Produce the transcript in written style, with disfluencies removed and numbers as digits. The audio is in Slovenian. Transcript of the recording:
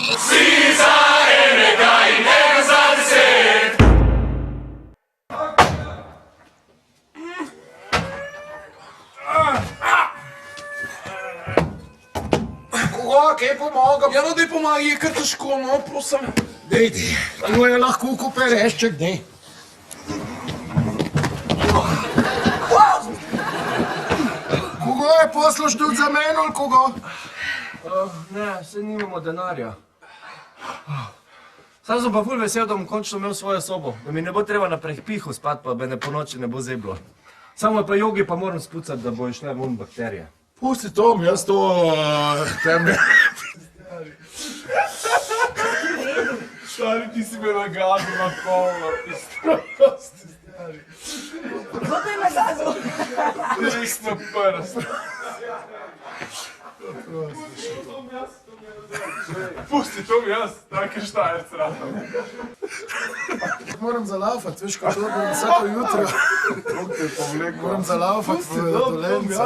Vsi za enega in ena za 10. Koga, kaj pomagam? Ja, no, daj pomagi, je kar težko, no, prosim. Dejdi, to je lahko kuperešček, dej. Koga je posluš tudi za meni, ali koga? Ne, se nimamo denarja. Sam sem pa ful vesel, da bom končno imel svojo sobo, da mi ne bo treba na prehpihu spat, pa me ne po noči ne bo zeblo. Samo pa jogi pa moram spucati, da bo išle ven bakterije. Pusti Tom, jaz to teme. Stari, ti si me nagadil na kolo, istosti, stari. Kdo te je nagazil? Res na prst. Pusti Tom, jaz, tak je štajerc radom. Moram zalaufati, veš, kako to bom vsako jutro. Moram zalaufati v Dolencu.